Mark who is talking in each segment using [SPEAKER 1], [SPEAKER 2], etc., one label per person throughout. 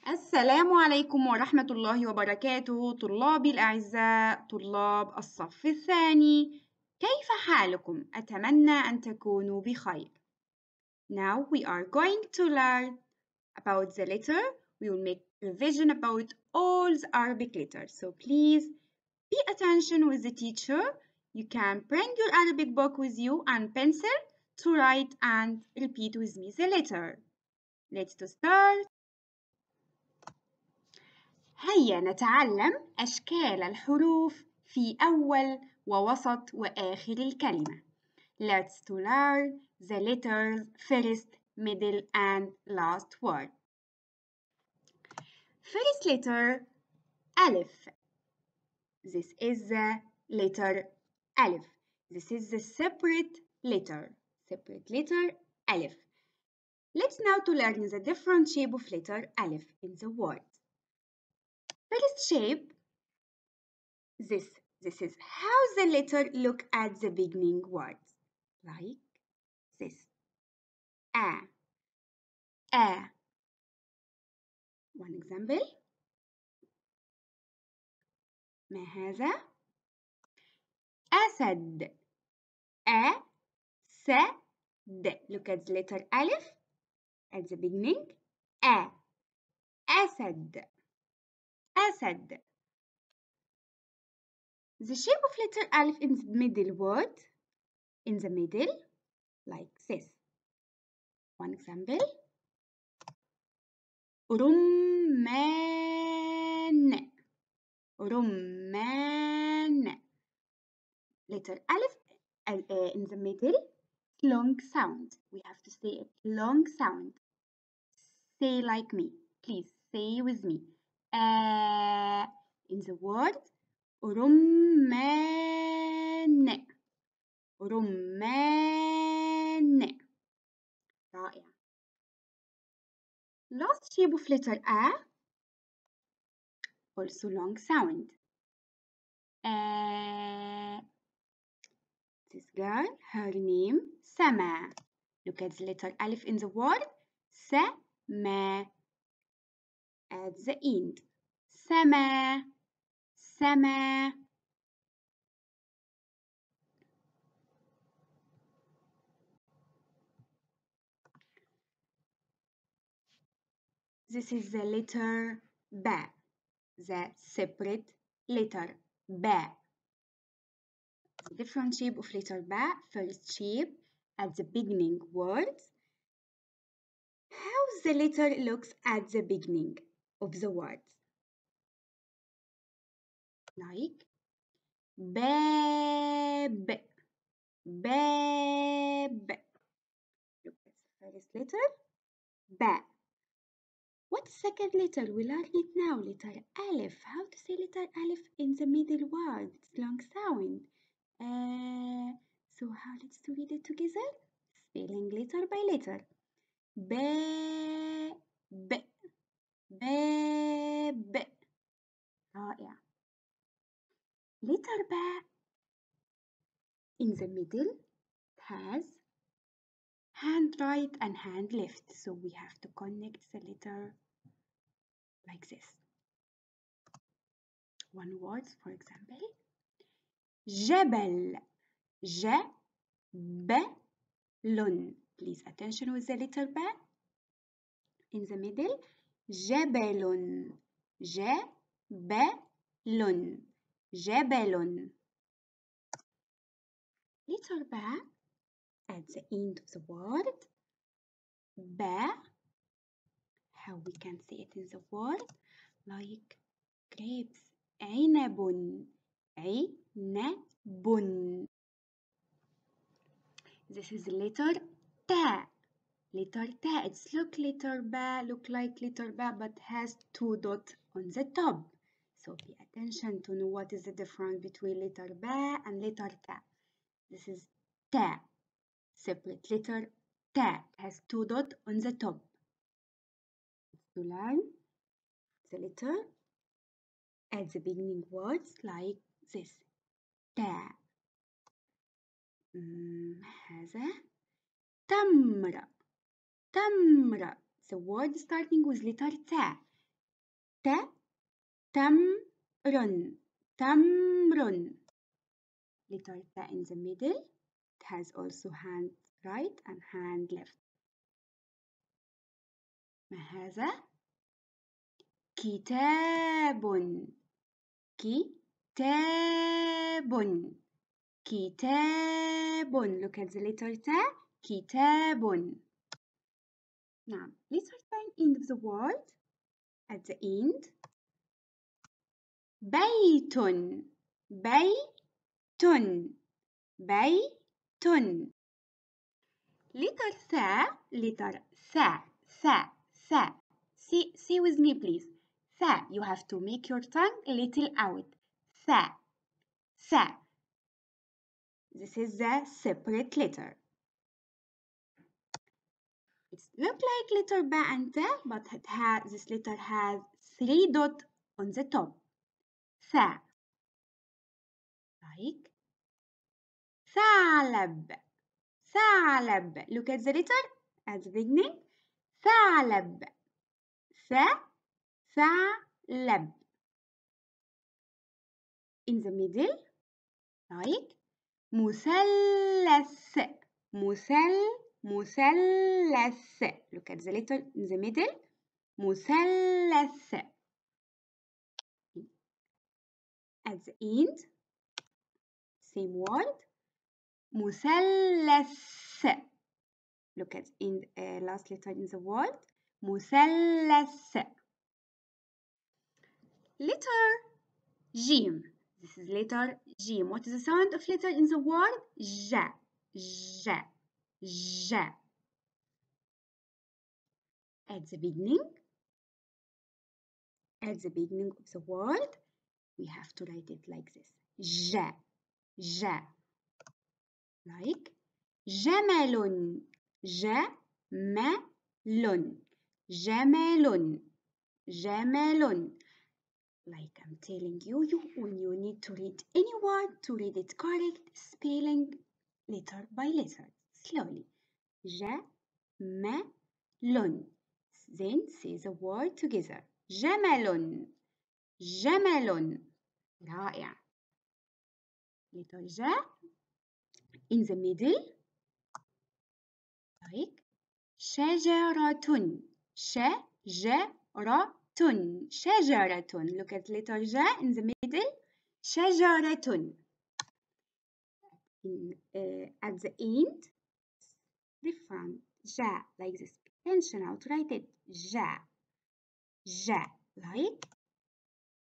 [SPEAKER 1] السلام عليكم ورحمة الله وبركاته طلابي الأعزاء طلاب الصف الثاني. كيف حالكم؟ أتمنى أن تكونوا بخير. Now we are going to learn about the letter. We will make revision about all the Arabic letters. So please pay attention with the teacher. You can bring your Arabic book with you and pencil to write and repeat with me the letter. Let's start. هيا نتعلم أشكال الحروف في أول ووسط وآخر الكلمة. Let's learn the letters first, middle and last word. First letter ألف. This is the letter ألف. This is the separate letter. ألف. Let's now to learn the different shape of letter ألف in the word. First shape, this is how the letter look at the beginning words, like this. A. One example. ما هذا؟ أسد. أسد. Look at the letter ألف at the beginning. أسد. أسد. The shape of letter ألف in the middle word, in the middle, like this. One example. رمان. رمان. Letter ألف in the middle, long sound. We have to say it long sound. Say like me. Please say with me. In the word رمان. رمان. رائع. Last shape of letter A, also long sound. This girl, her name Sama. Look at the letter Alif in the word Sama. At the end. Sama. Sama. This is the letter Ba, the separate letter Ba. The different shape of letter Ba. First shape at the beginning words. How the letter looks at the beginning of the words. Like Bab. Bab. Look at the first letter Ba. What's second letter? We learn it now. Letter Alif. How to say letter Alif in the middle word? It's long sound. So how let's read it together? Spelling letter by letter. Bab. Bab. رائع. Letter Ba in the middle has hand right and hand left. So we have to connect the letter like this. One word, for example. جبل. جبل. Please attention with the letter B. In the middle. جبل. جبل. جبل. Letter B at the end of the word. Ba. How we can say it in the word? Like grapes. عنب. عنب. This is letter Ta. Letter Ta. It's look letter Ba, look like letter Ba, but has two dots on the top. So pay attention to know what is the difference between letter Ba and letter Ta. This is Ta. Separate letter Ta. Has two dots on the top. To learn the letter at the beginning words like this. Ta. هذا تمر. تمر. The word starting with letter Ta. تمر تمر. Letter T in the middle. It has also hand right and hand left. ما هذا؟ كتاب كتاب كتاب. Look at the letter T. كتاب. نعم. Letter T in the word. At the end. بيت بيت بيت. Letter ثا. Letter ثا ثا ثا. See with me please. ثا. You have to make your tongue a little out. ثا ثا. This is the separate letter. It looks like letter B and T, but this letter has 3 dots on the top. ثا. Like ثعلب ثعلب. Look at the letter at the beginning. ثعلب ثعلب. In the middle, like مثلث مثلث. Look at the letter in the middle. مثلث. At the end, same word. مثلث. Look at in last letter in the word. مثلث. Letter Jim. This is letter Jim. What is the sound of letter in the word? J. J. J. At the beginning of the word, we have to write it like this. J. J. Like جمل جمل جمل جمل. Like I'm telling you, when you need to read any word, to read it correct, spelling letter by letter, slowly. جمل. Then say the word together. جمل جمل. رائع. Letter J in the middle, like شجرة شجرة شجرة. Look at letter J in the middle. شجرة. At the end, different. J like this. Attention now to write it. J. J like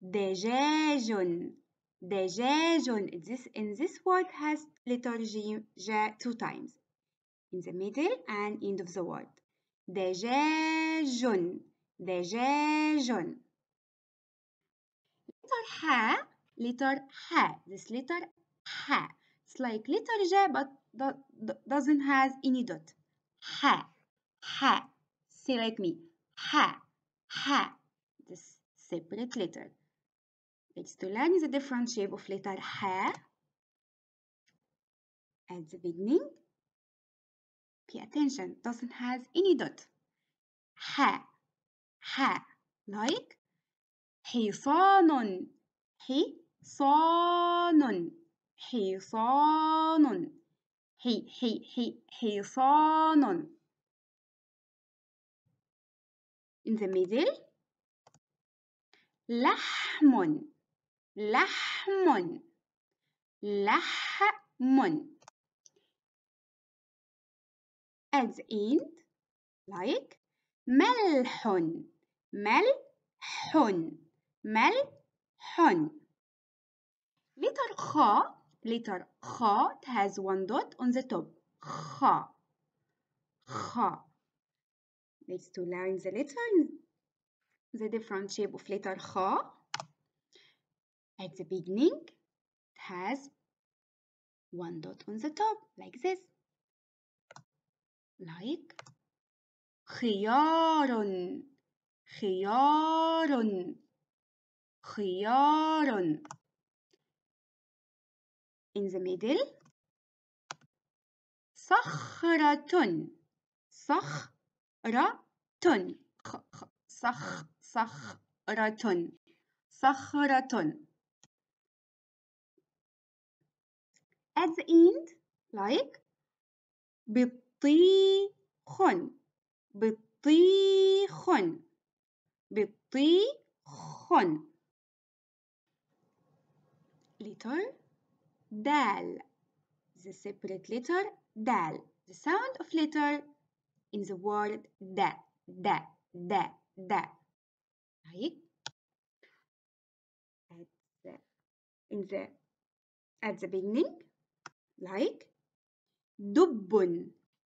[SPEAKER 1] دجاج دجاج. In this word has letter J 2 times. In the middle and end of the word. دجاج دجاج. Letter H. This letter H. It's like letter J but doesn't have any dot. H. H. Say like me. H. H. This separate letter. Let's to learn the different shape of letter H. At the beginning, pay attention, doesn't have any dot. H. H. Like حصان حصان حصان حصان. In the middle, لحم لحم لحم. At the end, like ملح ملح ملح. Letter خ has 1 dot on the top. خ. Let's to learn the letter, the different shape of letter خ. At the beginning, it has 1 dot on the top, like this. Like خيار خيار خيار. In the middle, صخرة صخرة صخرة. صخرة صخرة. At the end, like بطيخ بطيخ بطيخ. Letter دال. The separate letter دال. The sound of letter in the word da, da, da, da. Right? At the beginning, like دب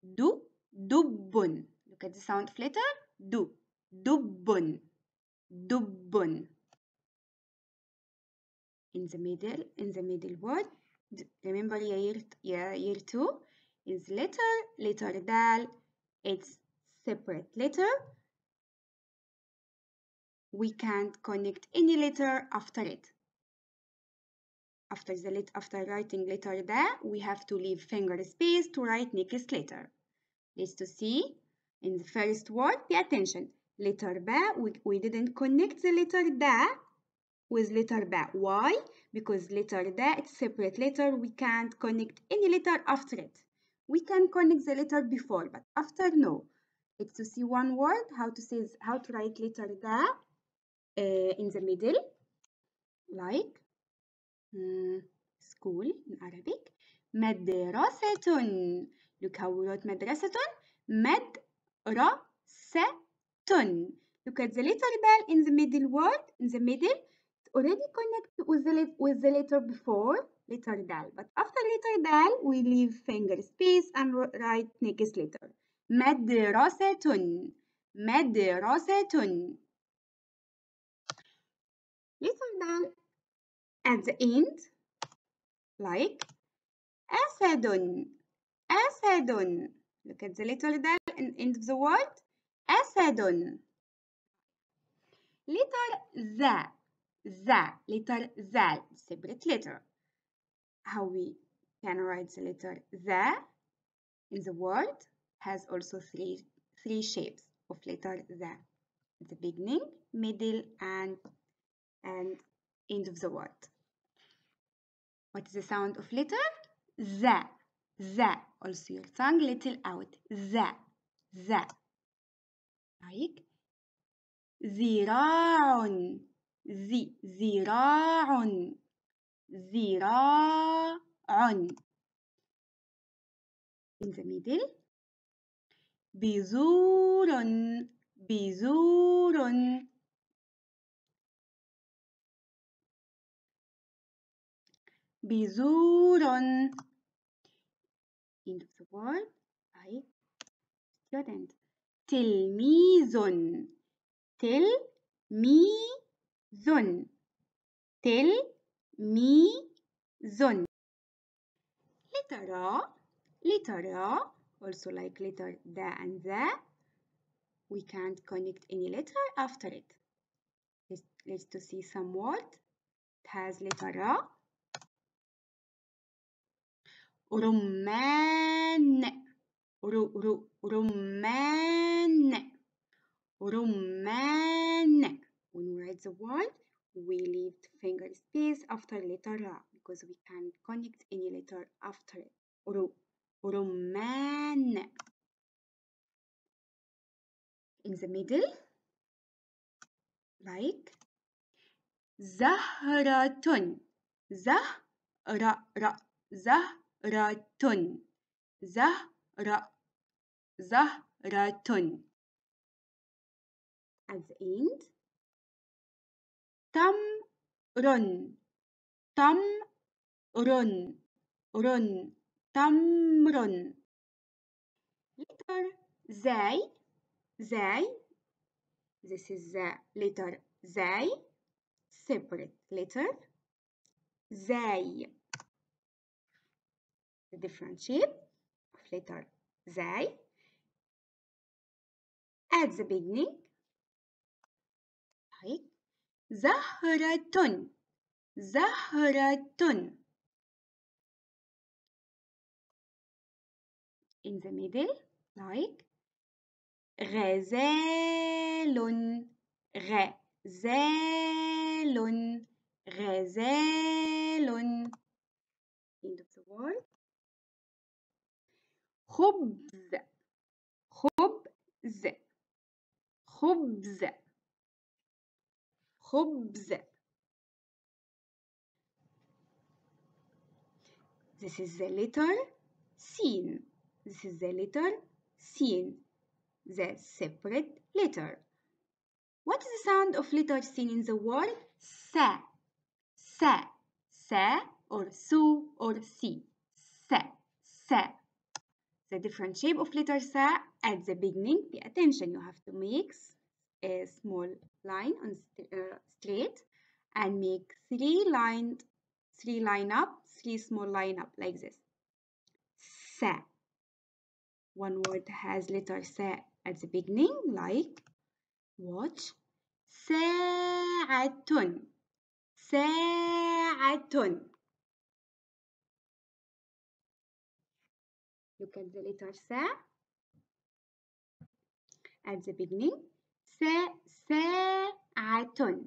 [SPEAKER 1] دب. Look at the sound of letter دب دب. In the middle word, remember year 2 is letter dal. It's separate letter. We can't connect any letter after it. After writing letter da, we have to leave finger space to write next letter. Let's to see in the first word. Pay attention. Letter ba, we didn't connect the letter da with letter ba. Why? Because letter da, it's separate letter. We can't connect any letter after it. We can connect the letter before, but after no. Let's to see one word. How to write letter da in the middle, like school in Arabic. مدرسة. Look how we wrote مدرسة. مدرسة. Look at the letter dal in the middle word. In the middle, it's already connected with the letter before, letter dal. But after letter dal, we leave finger space and write next letter. مدرسة. مدرسة. Letter dal at the end, like أسد. أسد. Look at the letter dal in end of the word. أسد. Letter ذا. Letter ذا. Separate letter. How we can write the letter ذا in the word has also three shapes of letter ذا. The beginning, middle, and end of the word. What is the sound of letter? ذا. ذا. Also your tongue little out. ذا. ذا. Like ذراع. ذراع. ذراع. In the middle, بذور. بذور. بذور. End of the word, like student. تلميذ. تلميذ. تلميذ. Letter ra, also like letter da and za. We can't connect any letter after it. Let's to see some word. It has letter ra. رمان. رمان. رمان. When we write the word, we leave finger space after letter ra because we can't connect any letter after it. رمان. In the middle, like زهرة. زهرة. زهرة. زهرة. At the end, تمر. تمر. تمر. Letter زاي. This is the letter زاي. Separate letter. زاي. The different shape of letter زاي. At the beginning, like زهرة. زهرة. In the middle, like غزال. زال غزال. End of the word. خبز خبز خبز خبز. This is the letter sin. This is the letter sin, the separate letter. What is the sound of letter sin in the word? Sa, sa, sa, or su, or si. Sa, sa. The different shape of letter sa at the beginning. Pay attention. You have to make a small line on straight and make three line up, three small line up like this. Sa. One word has letter sa at the beginning, like watch. ساعة ساعة. Look at the letter sa at the beginning. ساعة.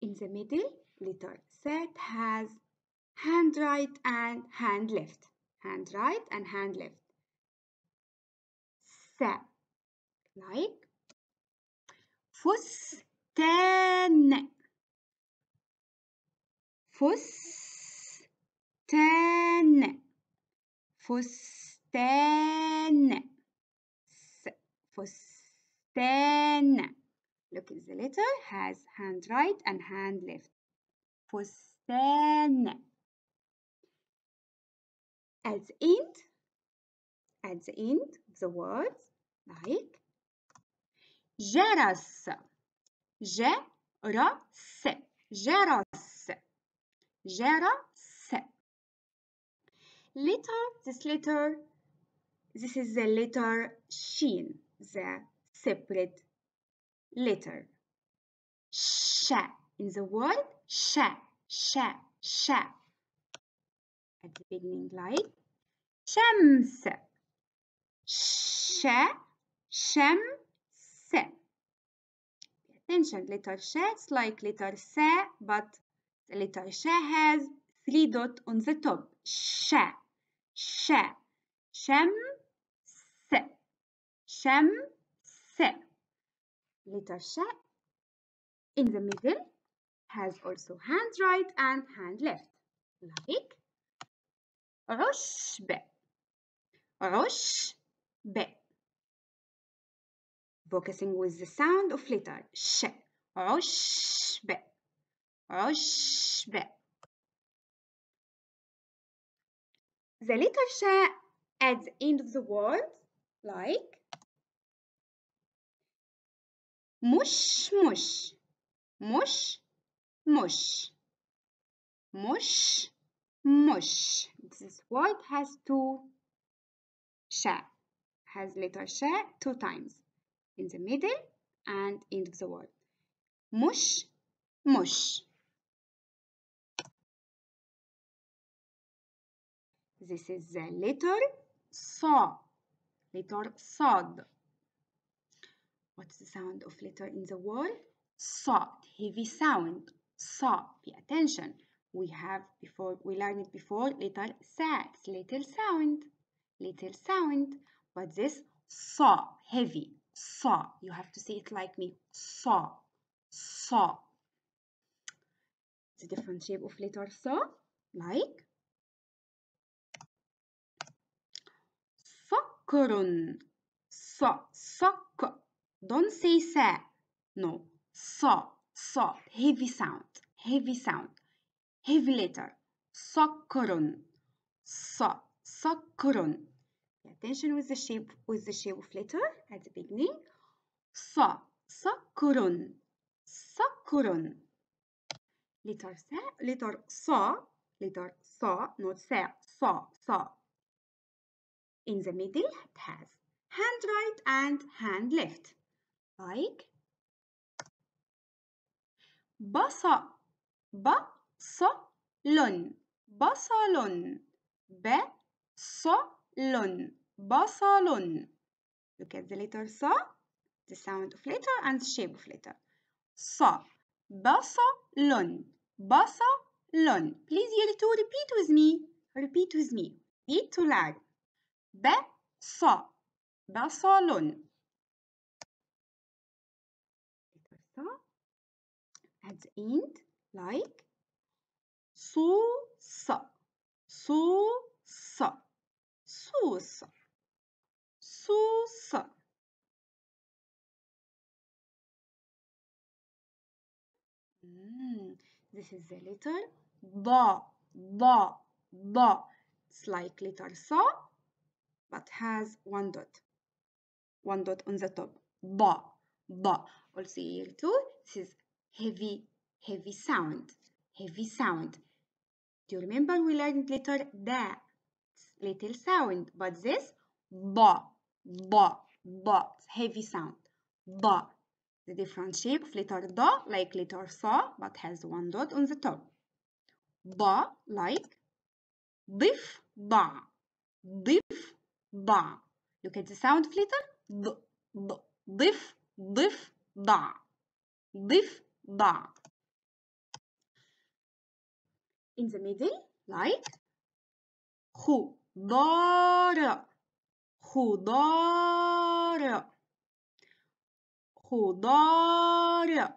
[SPEAKER 1] In the middle, letter sa has hand right and hand left. Hand right and hand left. Sa. Like فستان فستان فستان فستان. Look at the letter has hand right and hand left. فستان. At the end the words like جرس جرس جرس جرس. This is the letter shin, the separate letter. Sha in the word sha, sha, sha. At the beginning like shams, sha, shams. Attention, letter sha is like letter sa, but the letter sha has 3 dots on the top. Sha, sha, shams, shams. Letter sha in the middle has also hand right and hand left, like عشب عشب. Focusing with the sound of letter sh. عشب عشب. The letter sh at the end of the word like مش مش مش مش مش مش. This word has two sha, has letter sha 2 times in the middle and end of the word. مش مش. This is the letter sa, letter sad. What's the sound of letter in the word? Sa, heavy sound. Sa, pay attention. We learned it before, letter sa, it's little sound. But this sa, heavy, sa. You have to say it like me, sa, sa. The different shape of letter sa, like سكر. Suck. Don't say sa. No. Sa. Heavy sound. Heavy letter. سكر. سكر. Pay attention with the shape of letter at the beginning. Sa. سكر. سكر. Letter sa. Letter sa. Not sa. Sa. In the middle, it has hand right and hand left, like بصل بصل بصل بصل. Look at the letter sa, the sound of letter and shape of letter. ص بصل بصل. Please you to repeat with me. Repeat with me. Read to loud. بص بصل. At the end, like صوص صوص صوص صوص. This is the letter ض ض ض. It's like letter ص but has one dot on the top. ض ض. Also here too, this is heavy sound. Heavy sound. Do you remember we learned letter da? Little sound, but this ض ض ض. Heavy sound. ض. The different shape of letter ض like letter ص but has one dot on the top. ض like ضف ضع ضف ضع. Look at the sound of letter ض ض. ضف ضف ضع ضف ضع. In the middle like خضار خضار خضار.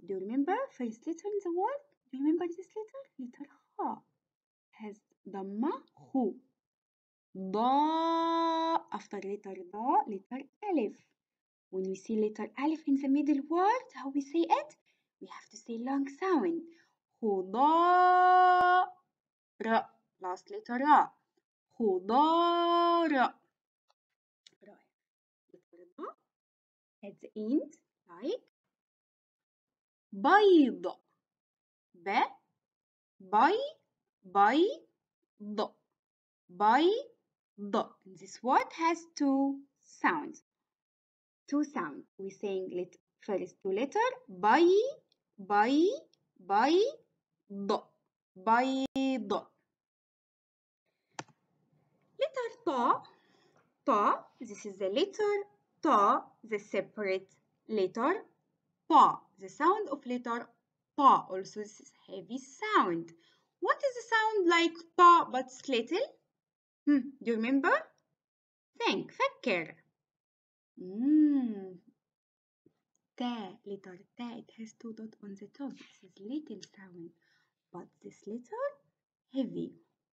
[SPEAKER 1] Do you remember first letter in the word? Do you remember this letter? Letter خ has ضمة خو. ضاء after letter ضاء letter ألف. When we see letter ألف in the middle word, how we say it? We have to say long sound. خضار. Last letter را. خضار. Letter ضاء at the end like بيض بيض بيض. This word has two sounds. We saying first two letter بيض بيض. Letter طا. This is the letter طا, the separate letter طا. The sound of letter طا also this is heavy sound. What is the sound like طا but it's little? Do you remember? Think, فكر. تا, letter تا, it has two dots on the top. This is little sound, but this letter heavy.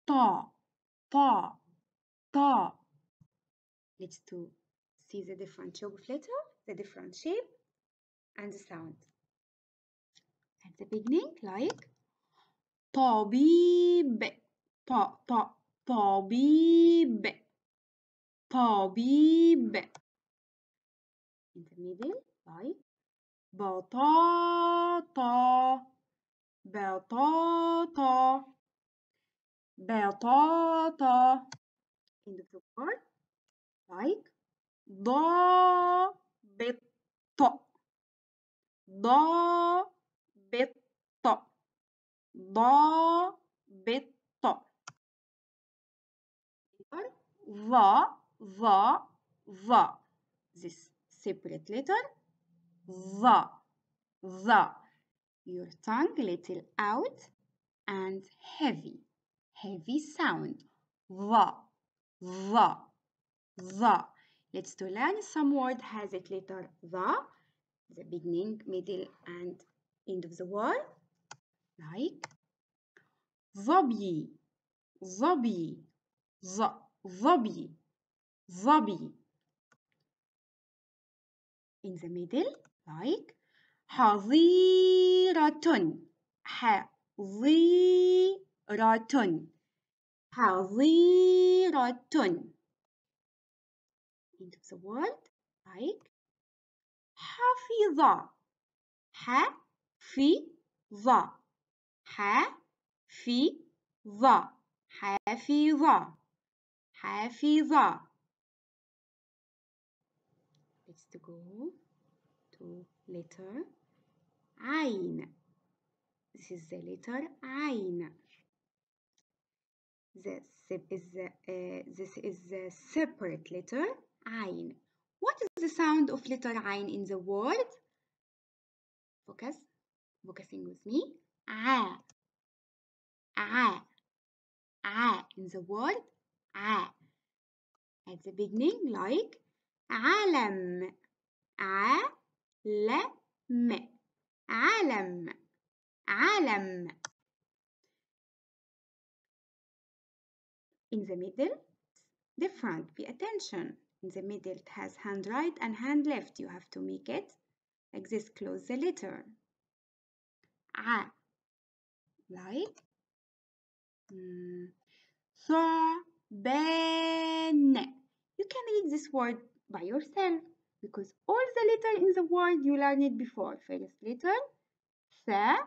[SPEAKER 1] طا طا. Let's see the different shape of letter, the different shape and the sound. At the beginning, like طبيب طبيب طبيب. In the middle, like بطاطا بطاطا بطاطا. In the word, like ضابط ضابط ضابط. ظ. This separate letter ظ. Your tongue little out and heavy sound. ظ. Let's to learn some word has it letter the beginning, middle and end of the word like ظبي ظبي. In the middle like حظيرة حظيرة. End of the word like حفظ حفظ. Let's go to letter عين. This is the letter عين. This is the separate letter عين. What is the sound of letter عين in the word? Focusing with me. A, a, a in the word a. At the beginning, like علم, علم, علم, علم. In the middle, different. Pay attention. In the middle, it has hand right and hand left. You have to make it like this. Close the letter. A. Like ثعبان. You can read this word by yourself because all the letters in the word you learned it before. First letter ث,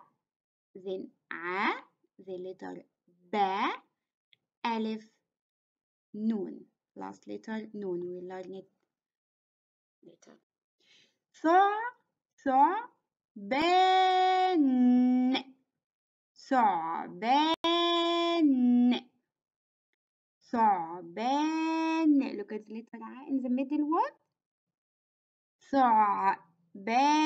[SPEAKER 1] then A, the letter B, ألف, nun. Last letter nun. We learn it later. ثعبان, ثعبان, ثعبان. Look at the letter A in the middle word. ثعبان.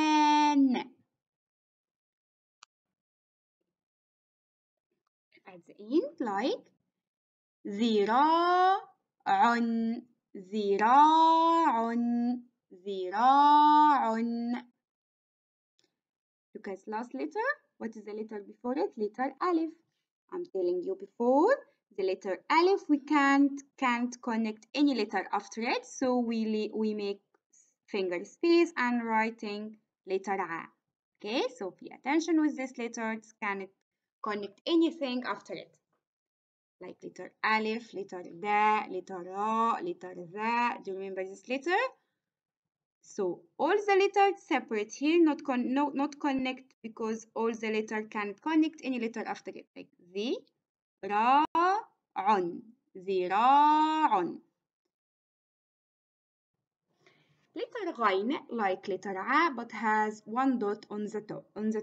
[SPEAKER 1] At the end, like ذراع, ذراع, ذراع. Look at last letter. What is the letter before it? Letter Alif. I'm telling you before, the letter Alif, we can't connect any letter after it, so we make finger space and writing letter A. Okay, so pay attention with this letter. It can't connect anything after it. Like letter Alif, letter Da, letter Ra, letter Za. Do you remember this letter? So all the letters separate here, not connect because all the letters can't connect any letter after it. Like ذراع, ذراع. Letter غين like letter A but has one dot on the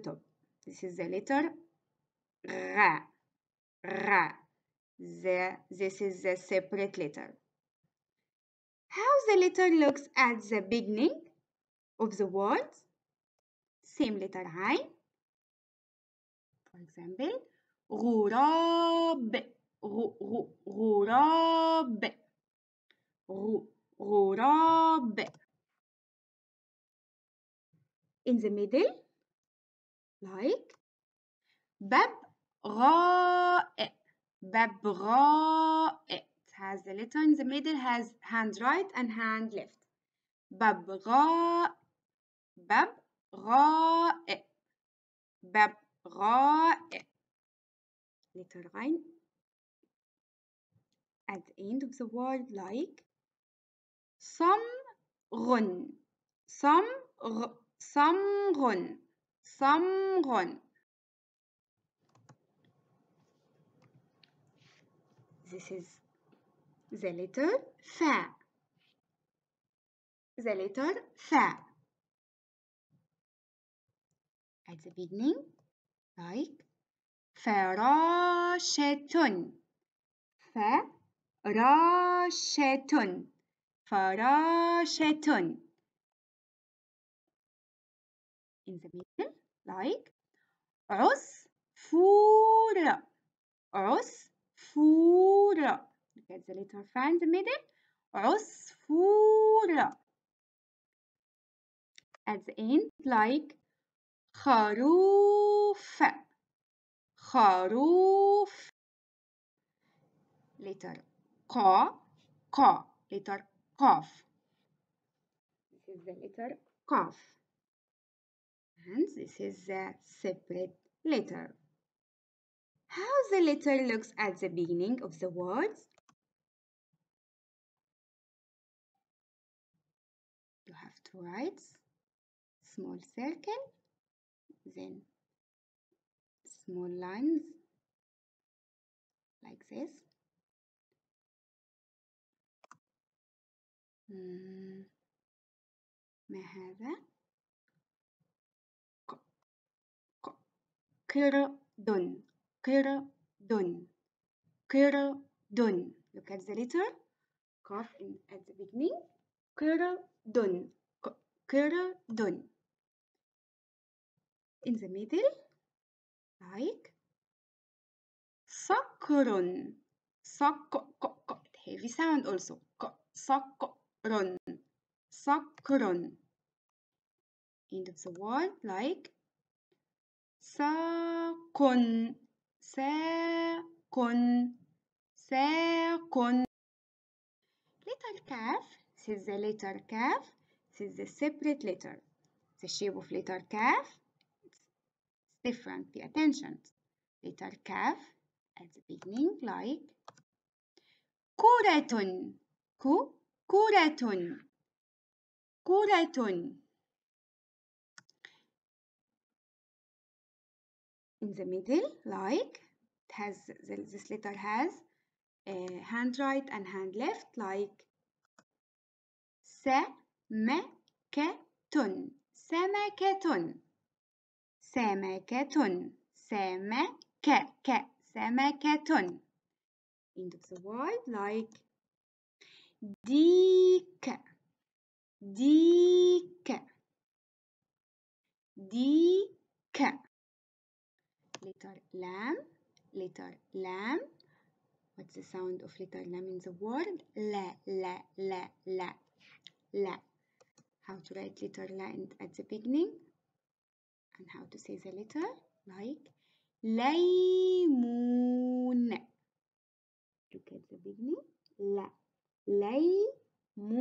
[SPEAKER 1] top. This is the letter غ. غ. This is the separate letter. How the letter looks at the beginning of the word? Same letter عين. For example, غراب, غراب, غراب. In the middle, like ببغاء, ببغاء. It has the letter in the middle, has hand right and hand left. ببغاء, ببغاء, ببغاء. Letter غين at the end of the word, like صمغ, صمغ, صمغ, صمغ. This is the letter ث. The letter ث. At the beginning, like فراشة, فراشة, فراشة. In the middle, like عصفور, عصفور. Look at the letter F in the middle. عصفور. At the end, like خروف, خروف. Letter ق, ق. Letter قاف. This is the letter قاف. And this is the separate letter. How the letter looks at the beginning of the words? You have to write small circle, then small lines like this. ما هذا؟ قردن, قردن, قردن. Look at the letter قاف at the beginning. قردن قردن. In the middle, like صقر. Heavy sound also. صقر. صقر. End of the word, like ساق ساق ساق. Letter kaf. This is the letter kaf. This is the separate letter. The shape of letter kaf, it's different. Pay attention. Letter kaf at the beginning, like كرة كرة كرة. In the middle, like it has this letter has hand right and hand left, like سمكة سمكة سمكة سمكة. End of the word, like ديك ديك ديك. Letter lam. What's the sound of letter lam in the word? La la la la la. How to write letter la at the beginning and how to say the letter, like ليمون. Look at the beginning. La ليمون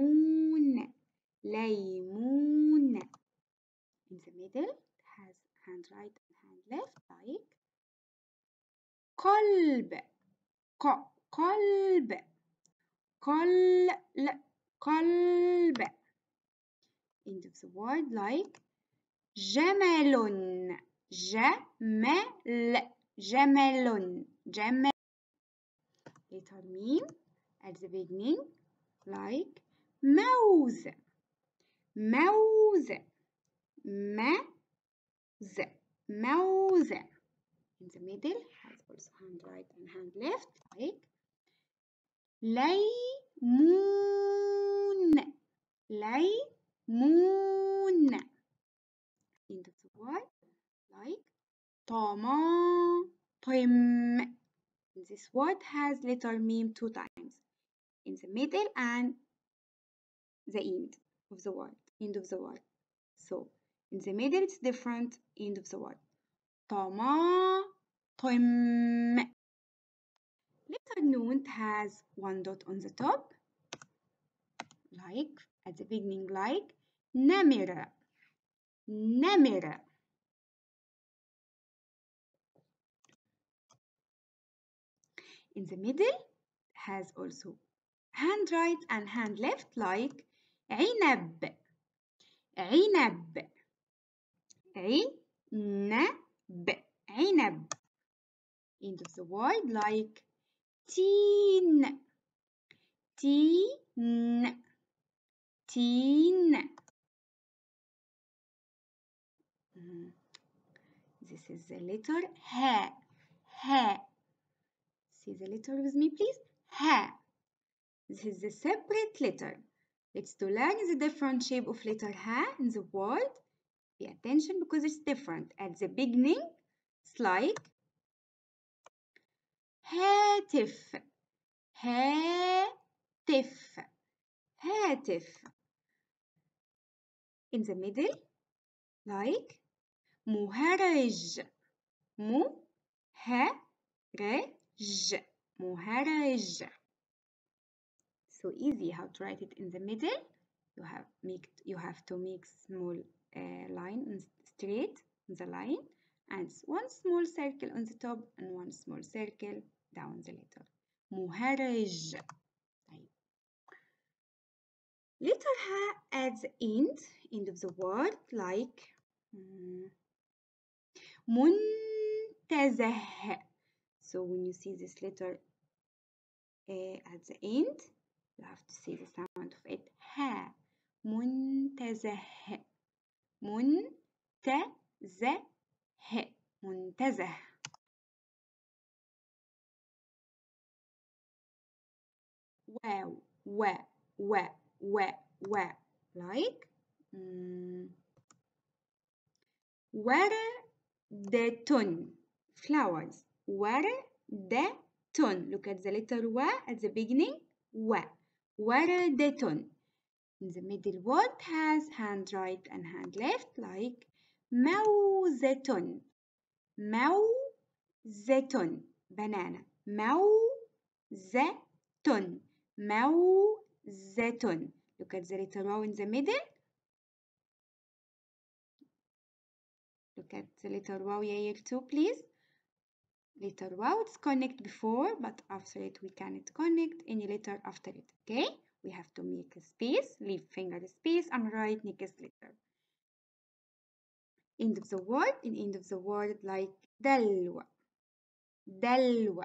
[SPEAKER 1] ليمون. In the middle, it has hand right and hand left, like قلب قلب قلب. End of the word, like جمل جمل. Letter mim at the beginning, like موز موز موز. In the middle, has also hand right and hand left, like ليمون ليمون. End of the word, like طماطم. This word has letter mim 2 times, in the middle and the end of the word. So in the middle it's different. End of the word. طماطم. Letter noon has 1 dot on the top, like at the beginning, like نمر نمر. In the middle has also hand right and hand left, like عنب عنب عنب. End of the word, like تين تين تين. This is the letter ها ها. See the letter with me, please. ها. This is the separate letter. Let's to learn the different shape of letter ها in the word. Pay attention because it's different. At the beginning, it's like هاتف هاتف هاتف. In the middle, like مهرج مهرج مهرج. So easy how to write it in the middle. You have to make small line and straight on the line, and one small circle on the top and one small circle down the letter. مهرج. Letter ها at the end of the word, like منتزه. So when you see this letter at the end, you have to say the sound of it. ها. منتزه منتزه منتزه. واو و و و like وردة flowers وردة. Look at the letter و at the beginning. وردة. In the middle word has hand right and hand left like موزة. موزة banana. موزة. موزة. Look at the letter واو in the middle. Look at the letter واو here too, please. Letter واو, it's connect before, but after it we cannot connect any letter after it. Okay? We have to make a space, leave finger space, and write next letter. End of the word, in end of the word like دلو. دلو.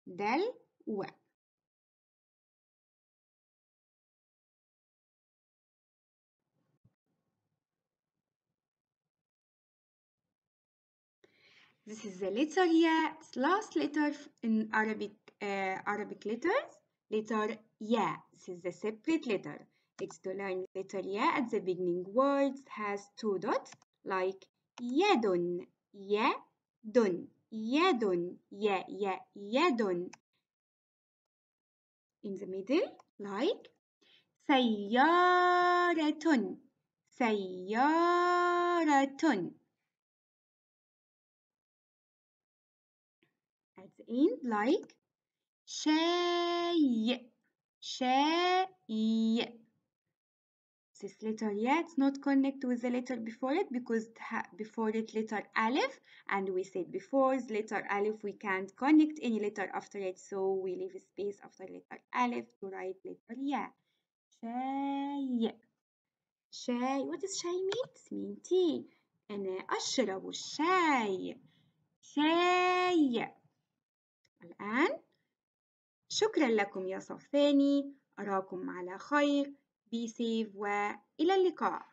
[SPEAKER 1] دلو. This is the letter ya. It's last letter in Arabic letters. Letter ya. This is the separate letter. It's to learn letter ya at the beginning words has two dots like yadun, yadun, yadun, yadun. In the middle like سيارة, سيارة. At the end like شاي, شاي. This letter yeah, it's not connect with the letter before it because before it letter alif, and we said before the letter alif we can't connect any letter after it, so we leave a space after letter alif to write letter yeah. شاي. شاي. What does شاي mean? It means tea. أنا أشرب الشاي. شاي. الآن شكرا لكم يا صف ثاني. أراكم على خير. Be safe وإلى اللقاء.